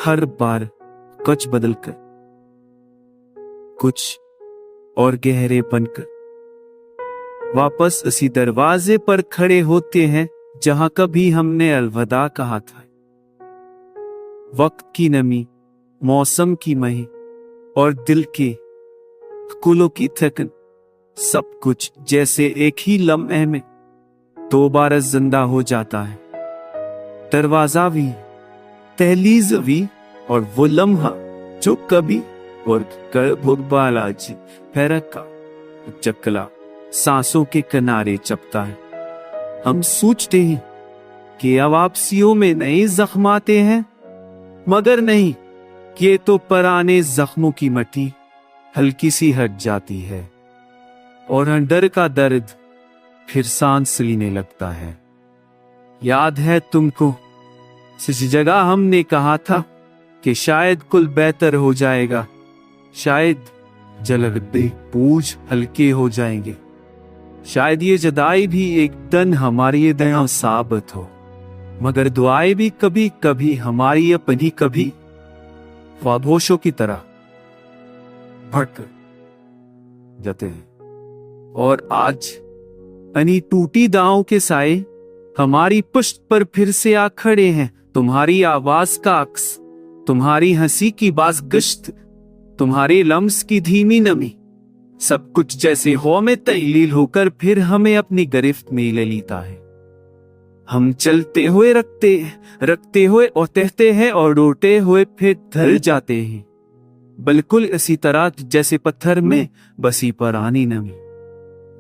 हर बार कुछ बदल कर, कुछ और गहरे बनकर वापस इसी दरवाजे पर खड़े होते हैं जहां कभी हमने अलविदा कहा था। वक्त की नमी, मौसम की मही और दिल के कुलों की थकन, सब कुछ जैसे एक ही लम्हे में दोबारा जिंदा हो जाता है। दरवाजा भी, दहलीज भी, और वो लम्हा जो कभी और कर भुगबाला फैरक का चकला सांसों के किनारे चपता है। हम सोचते हैं कि अब वापसियों में नए जख्म आते हैं, मगर नहीं, ये तो पुराने जख्मों की मट्टी हल्की सी हट जाती है और अंदर का दर्द फिर सांस लेने लगता है। याद है तुमको, जिस जगह हमने कहा था कि शायद कुल बेहतर हो जाएगा, शायद जलते बोझ हल्के हो जाएंगे, शायद ये जुदाई भी एक दिन हमारी दया साबित हो, मगर दुआएं भी कभी कभी हमारी अपनी कभी ख्वाबोशों की तरह भटक जाते हैं। और आज अनी टूटी दांव के साए हमारी पुश्त पर फिर से आ खड़े हैं। तुम्हारी आवाज का अक्स, तुम्हारी हंसी की बाज गश्त, तुम्हारे लम्स की धीमी नमी, सब कुछ जैसे हो में तहलील होकर फिर हमें अपनी गिरफ्त में ले लेता है। हम चलते हुए रखते हुए और तहते हैं और डोटे हुए फिर ढल जाते हैं, बिल्कुल इसी तरह जैसे पत्थर में बसी पुरानी नमी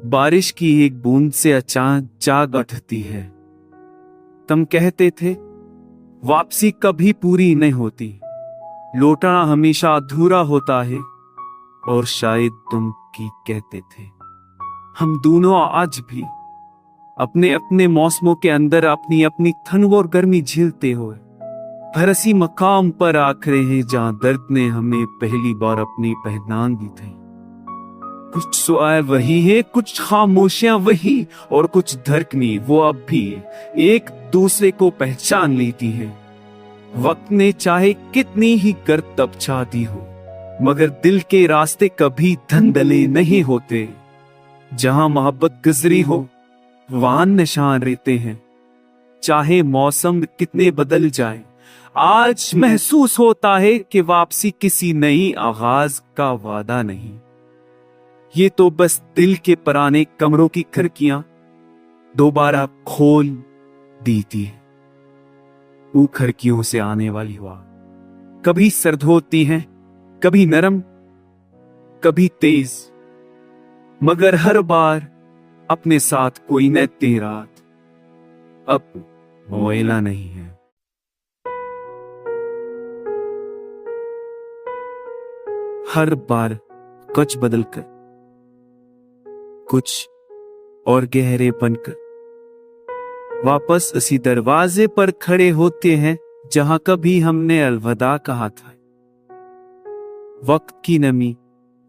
बारिश की एक बूंद से अचानक जाग उठती है। तुम कहते थे वापसी कभी पूरी नहीं होती, लौटना हमेशा अधूरा होता है, और शायद तुम की कहते थे। हम दोनों आज भी अपने अपने मौसमों के अंदर अपनी अपनी ठंड और गर्मी झेलते हुए भरसी मकाम पर आखिर हैं जहां दर्द ने हमें पहली बार अपनी पहचान दी थी। कुछ सवाल वही है, कुछ खामोशियां वही, और कुछ धड़कनी वो अब भी एक दूसरे को पहचान लेती है। वक्त ने चाहे कितनी ही करतब छा दी हो, मगर दिल के रास्ते कभी धंधले नहीं होते। जहां मोहब्बत गुजरी हो वहां निशान रहते हैं, चाहे मौसम कितने बदल जाए। आज महसूस होता है कि वापसी किसी नई आगाज का वादा नहीं, ये तो बस दिल के पुराने कमरों की खिड़कियां दोबारा खोल देती है। वो खिड़कियों से आने वाली हवा कभी सर्द होती है, कभी नरम, कभी तेज, मगर हर बार अपने साथ कोई न रात अब मोयला नहीं है। हर बार कुछ बदल कर, कुछ और गहरे बनकर वापस इसी दरवाजे पर खड़े होते हैं जहां कभी हमने अलविदा कहा था। वक्त की नमी,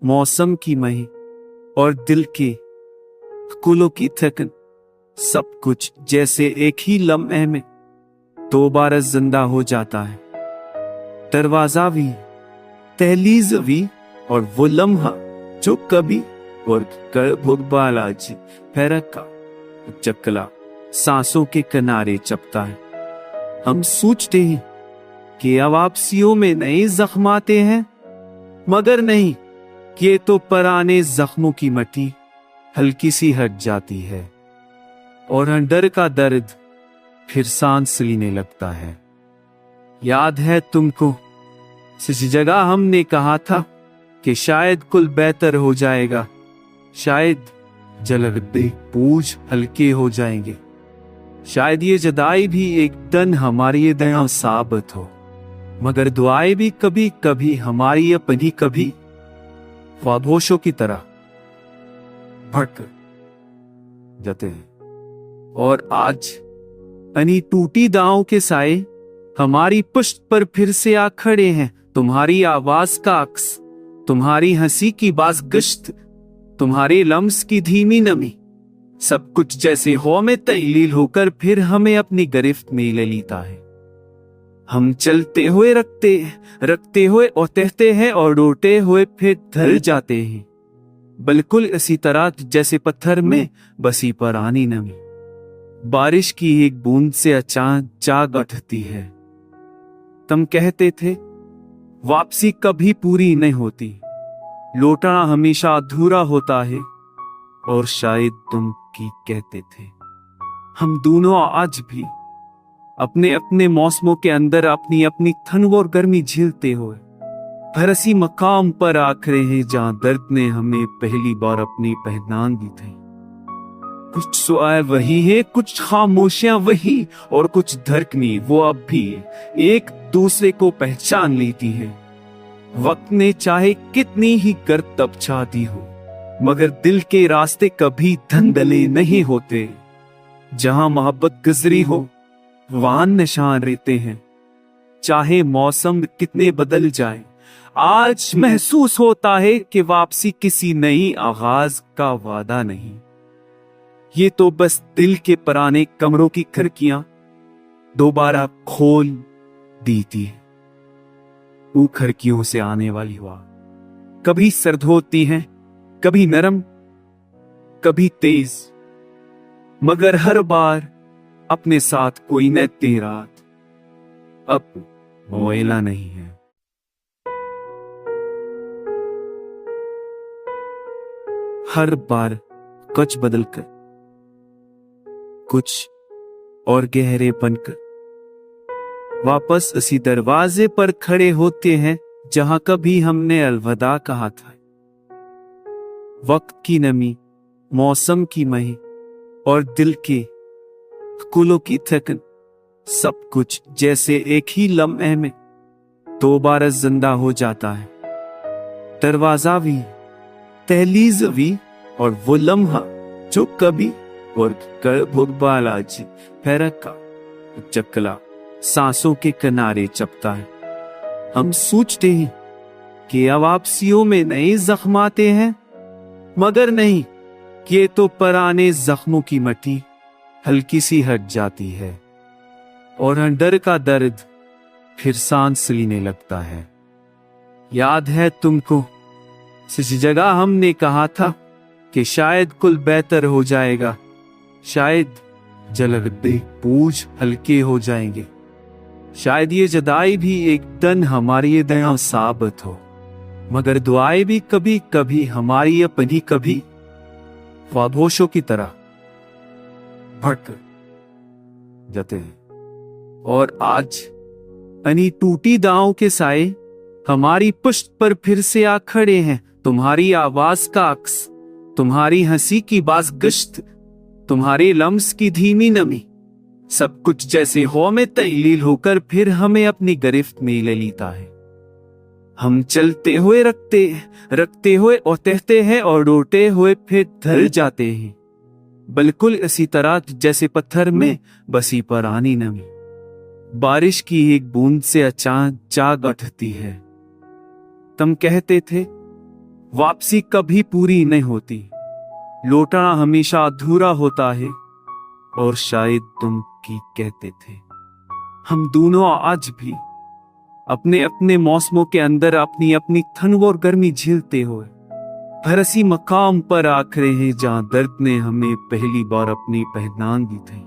मौसम की मही और दिल के कुलों की थकन, सब कुछ जैसे एक ही लम्हे में दोबारा जिंदा हो जाता है। दरवाजा भी, दहलीज भी, और वो लम्हा जो कभी और कर भुगबाला फैरक का चकला सांसों के किनारे चपता है। हम सोचते हैं कि अब वापसियों में नए जख्म आते हैं, मगर नहीं, ये तो पुराने जख्मों की मट्टी हल्की सी हट जाती है और अंदर का दर्द फिर सांस लेने लगता है। याद है तुमको, जिस जगह हमने कहा था कि शायद कुल बेहतर हो जाएगा, शायद जलते बोझ हल्के हो जाएंगे, शायद ये जुदाई भी एक दिन हमारी दया साबित हो, मगर दुआएं भी कभी कभी हमारी अपनी कभी ख्वाबोशों की तरह भटक जाते हैं। और आज अनी टूटी दांव के साए हमारी पुश्त पर फिर से आ खड़े हैं। तुम्हारी आवाज का अक्स, तुम्हारी हंसी की बाज गश्त, तुम्हारे लम्स की धीमी नमी, सब कुछ जैसे हो में तहलील होकर फिर हमें अपनी गिरफ्त में ले लेता है। हम चलते हुए रखते हुए और तहते हैं और रोते हुए फिर ढल जाते हैं, बिल्कुल इसी तरह जैसे पत्थर में बसी पुरानी नमी बारिश की एक बूंद से अचानक जाग उठती है। तुम कहते थे वापसी कभी पूरी नहीं होती, लौटना हमेशा अधूरा होता है, और शायद तुम की कहते थे। हम दोनों आज भी अपने अपने मौसमों के अंदर अपनी अपनी ठंड और गर्मी झेलते हुए भरसी मकाम पर आ खड़े हैं जहां दर्द ने हमें पहली बार अपनी पहचान दी थी। कुछ सवाल वही है, कुछ खामोशियां वही, और कुछ धड़कनी वो अब भी एक दूसरे को पहचान लेती है। वक्त ने चाहे कितनी ही गर्द तपछा दी हो, मगर दिल के रास्ते कभी धंधले नहीं होते। जहां मोहब्बत गुजरी हो वहां निशान रहते हैं, चाहे मौसम कितने बदल जाए। आज महसूस होता है कि वापसी किसी नई आगाज का वादा नहीं, ये तो बस दिल के पुराने कमरों की खिड़कियां दोबारा खोल दी थी। वो खिड़कियों से आने वाली हवा कभी सर्द होती है, कभी नरम, कभी तेज, मगर हर बार अपने साथ कोई न रात अब मोयला नहीं है। हर बार कुछ बदलकर, कुछ और गहरे बनकर वापस उसी दरवाजे पर खड़े होते हैं जहां कभी हमने अलविदा कहा था। वक्त की नमी, मौसम की मही और दिल के कुलों की थकन, सब कुछ जैसे एक ही लम्हे में दोबारा जिंदा हो जाता है। दरवाजा भी, दहलीज भी, और वो लम्हा जो कभी और कर भुगबाला फैरक का चकला सांसों के किनारे चपता है। हम सोचते हैं कि अब वापसियों में नए जख्म आते हैं, मगर नहीं, ये तो पुराने जख्मों की मट्टी हल्की सी हट जाती है और अंदर का दर्द फिर सांस लेने लगता है। याद है तुमको, जिस जगह हमने कहा था कि शायद कुल बेहतर हो जाएगा, शायद जलते बोझ हल्के हो जाएंगे, शायद ये जुदाई भी एक दिन हमारी दया साबित हो, मगर दुआएं भी कभी कभी हमारी अपनी कभी ख्वाबोशों की तरह भटक जाते हैं। और आज अनी टूटी दांव के साए हमारी पुश्त पर फिर से आ खड़े हैं। तुम्हारी आवाज का अक्स, तुम्हारी हंसी की बाज गश्त, तुम्हारे लम्स की धीमी नमी, सब कुछ जैसे हो में तहलील होकर फिर हमें अपनी गिरफ्त में ले लेता है। हम चलते हुए रखते हुए और तहते हैं और रोते हुए फिर ढल जाते हैं, बिल्कुल इसी तरह जैसे पत्थर में बसी पुरानी नमी बारिश की एक बूंद से अचानक जाग उठती है। तुम कहते थे वापसी कभी पूरी नहीं होती, लौटना हमेशा अधूरा होता है, और शायद तुम की कहते थे। हम दोनों आज भी अपने अपने मौसमों के अंदर अपनी अपनी ठंड और गर्मी झेलते हुए भरसी मकाम पर आ खड़े हैं जहां दर्द ने हमें पहली बार अपनी पहचान दी थी।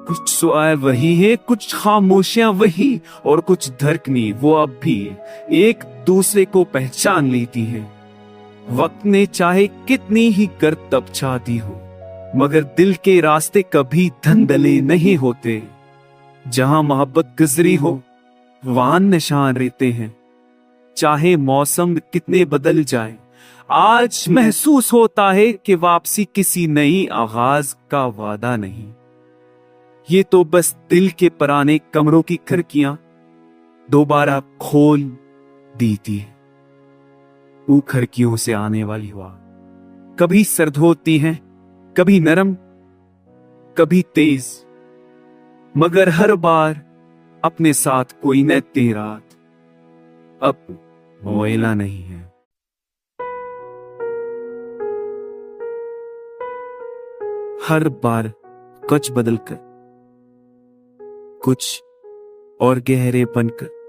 कुछ सवाल वही है, कुछ खामोशियां वही, और कुछ धड़कनी वो अब भी एक दूसरे को पहचान लेती है। वक्त ने चाहे कितनी ही गर्द तपछा दी हो, मगर दिल के रास्ते कभी धंधले नहीं होते। जहां मोहब्बत गुजरी हो वहां निशान रहते हैं, चाहे मौसम कितने बदल जाए। आज महसूस होता है कि वापसी किसी नई आगाज का वादा नहीं, ये तो बस दिल के पुराने कमरों की खिड़कियां दोबारा खोल दी थी। वो खिड़कियों से आने वाली हवा कभी सर्द होती है, कभी नरम, कभी तेज, मगर हर बार अपने साथ कोई न रात अब मोयला नहीं है। हर बार कुछ बदलकर, कुछ और गहरे बनकर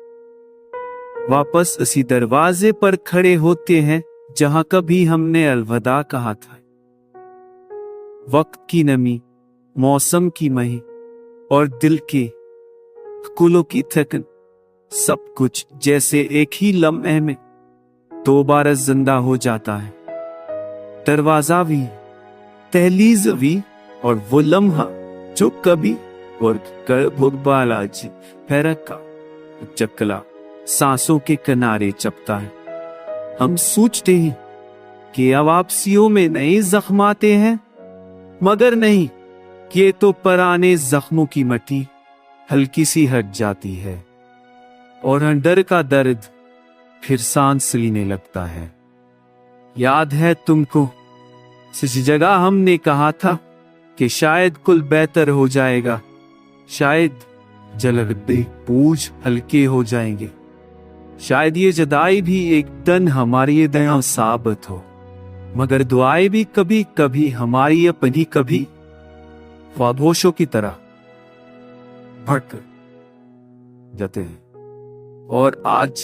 वापस उसी दरवाजे पर खड़े होते हैं जहां कभी हमने अलविदा कहा था। वक्त की नमी, मौसम की मही और दिल के कुलों की थकन, सब कुछ जैसे एक ही लम्हे में दोबारा जिंदा हो जाता है। दरवाजा भी, दहलीज भी, और वो लम्हा जो कभी और कर भुगबाला फैरक का चकला सांसों के किनारे चपता है। हम सोचते हैं कि अब वापसियों में नए जख्म आते हैं, मगर नहीं, ये तो पुराने जख्मों की मट्टी हल्की सी हट जाती है और अंदर का दर्द फिर सांस लेने लगता है। याद है तुमको, जिस जगह हमने कहा था कि शायद कुल बेहतर हो जाएगा, शायद जलते बोझ हल्के हो जाएंगे, शायद ये जुदाई भी एक दिन हमारी दया साबित हो, मगर दुआएं भी कभी कभी हमारी अपनी कभी ख्वाबोशों की तरह भटक जाते हैं। और आज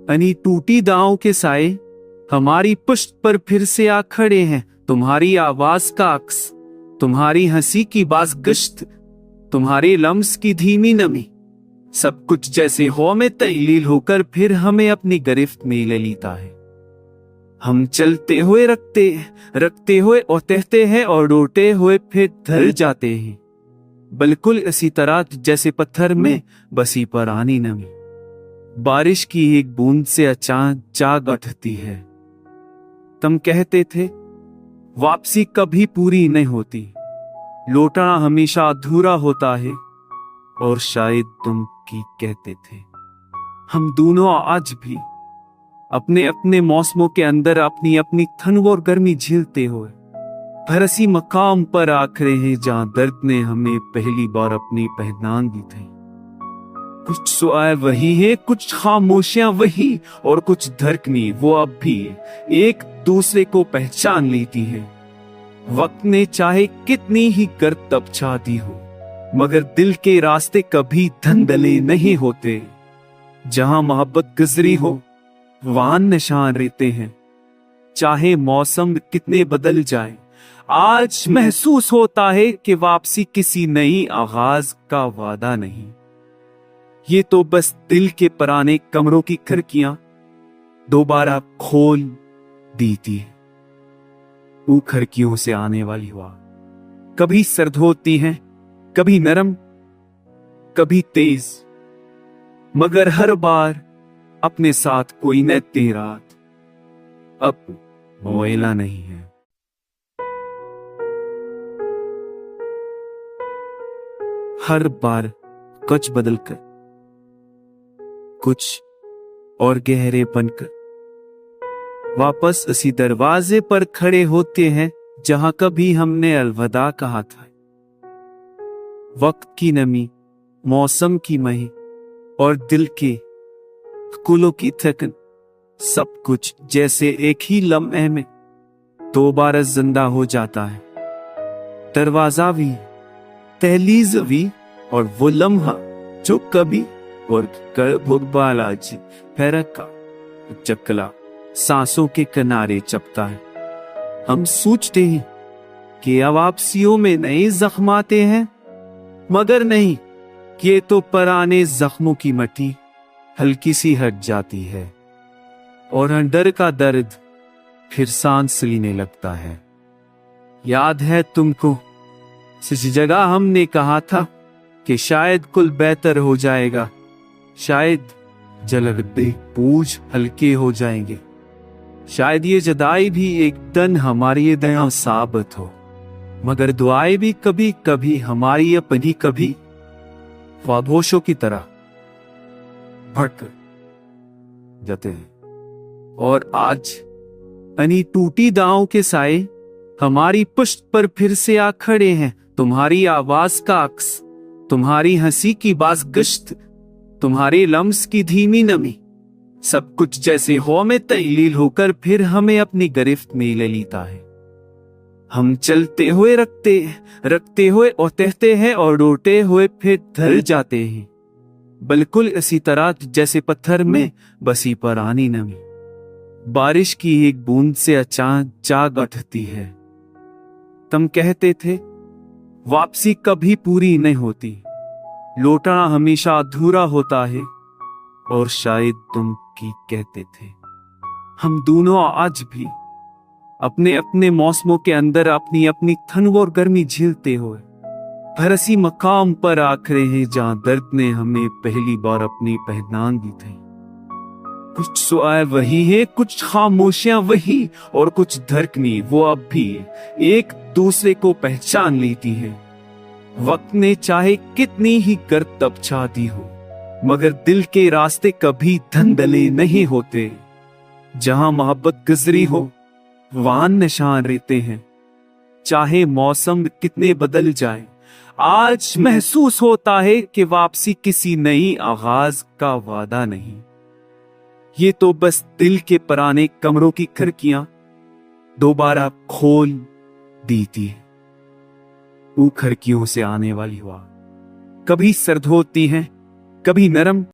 अनी टूटी दांव के साए हमारी पुश्त पर फिर से आ खड़े हैं। तुम्हारी आवाज का अक्स, तुम्हारी हंसी की बाज गश्त, तुम्हारे लम्स की धीमी नमी, सब कुछ जैसे हो में तैलील होकर फिर हमें अपनी गिरफ्त में ले लेता है। हम चलते हुए रखते हुए और तहते हैं और रोते हुए फिर ढल जाते हैं, बिल्कुल इसी तरह जैसे पत्थर में बसी पुरानी नमी बारिश की एक बूंद से अचानक जाग उठती है। तुम कहते थे वापसी कभी पूरी नहीं होती, लौटना हमेशा अधूरा होता है, और शायद तुम की कहते थे। हम दोनों आज भी अपने अपने मौसमों के अंदर अपनी अपनी ठंड और गर्मी झेलते हुए भरसी मकाम पर आ खड़े हैं जहां दर्द ने हमें पहली बार अपनी पहचान दी थी। कुछ सुआल वही है, कुछ खामोशियां वही, और कुछ धड़कनी वो अब भी एक दूसरे को पहचान लेती है। वक्त ने चाहे कितनी ही गर्द तपछा दी हो, मगर दिल के रास्ते कभी धंधले नहीं होते। जहां मोहब्बत गुजरी हो वहां निशान रहते हैं, चाहे मौसम कितने बदल जाए। आज महसूस होता है कि वापसी किसी नई आगाज का वादा नहीं, ये तो बस दिल के पुराने कमरों की खिड़कियां दोबारा खोल देती है। वो खिड़कियों से आने वाली हवा कभी सर्द होती है, कभी नरम, कभी तेज, मगर हर बार अपने साथ कोई न रात अब मोयला नहीं है। हर बार कुछ बदलकर, कुछ और गहरे बनकर वापस उसी दरवाजे पर खड़े होते हैं जहां कभी हमने अलविदा कहा था। वक्त की नमी, मौसम की मही और दिल के कुलों की थकन, सब कुछ जैसे एक ही लम्हे में दोबारा जिंदा हो जाता है। दरवाजा भी, दहलीज भी, और वो लम्हा जो कभी और कर भुगबाला फैरक का चकला सांसों के किनारे चपता है। हम सोचते हैं कि अब वापसियों में नए जख्म आते हैं, मगर नहीं, ये तो पुराने जख्मों की मट्टी हल्की सी हट जाती है और अंदर का दर्द फिर सांस लेने लगता है। याद है तुमको, जिस जगह हमने कहा था कि शायद कुल बेहतर हो जाएगा, शायद जलते बोझ हल्के हो जाएंगे, शायद ये जुदाई भी एक दिन हमारी दया साबित हो, मगर दुआएं भी कभी कभी हमारी अपनी कभी ख्वाबोशों की तरह भटक जाते हैं। और आज अनी टूटी दांव के साए हमारी पुश्त पर फिर से आ खड़े हैं। तुम्हारी आवाज का अक्स, तुम्हारी हंसी की बाज गश्त, तुम्हारे लम्स की धीमी नमी, सब कुछ जैसे हो में तैलील होकर फिर हमें अपनी गिरफ्त में ले लेता है। हम चलते हुए रखते हुए और तहते हैं और रोते हुए फिर ढल जाते हैं, बिल्कुल इसी तरह जैसे पत्थर में बसी पुरानी नमी बारिश की एक बूंद से अचानक जाग उठती है। तुम कहते थे वापसी कभी पूरी नहीं होती, लौटना हमेशा अधूरा होता है, और शायद तुम की कहते थे। हम दोनों आज भी अपने अपने मौसमों के अंदर अपनी अपनी ठंड और गर्मी झेलते हुए भरसी मकाम पर आ खड़े हैं जहां दर्द ने हमें पहली बार अपनी पहचान दी थी। कुछ सुआल वही है, कुछ खामोशियां वही, और कुछ धड़कनी वो अब भी एक दूसरे को पहचान लेती है। वक्त ने चाहे कितनी ही गर्द तपछा दी हो, मगर दिल के रास्ते कभी धंधले नहीं होते। जहां मोहब्बत गुजरी हो वहां निशान रहते हैं। चाहे मौसम कितने बदल जाए, आज महसूस होता है कि वापसी किसी नई आगाज का वादा नहीं, ये तो बस दिल के पुराने कमरों की खिड़कियां दोबारा खोल दी थी। वो खिड़कियों से आने वाली हवा कभी सर्द होती है, कभी नरम,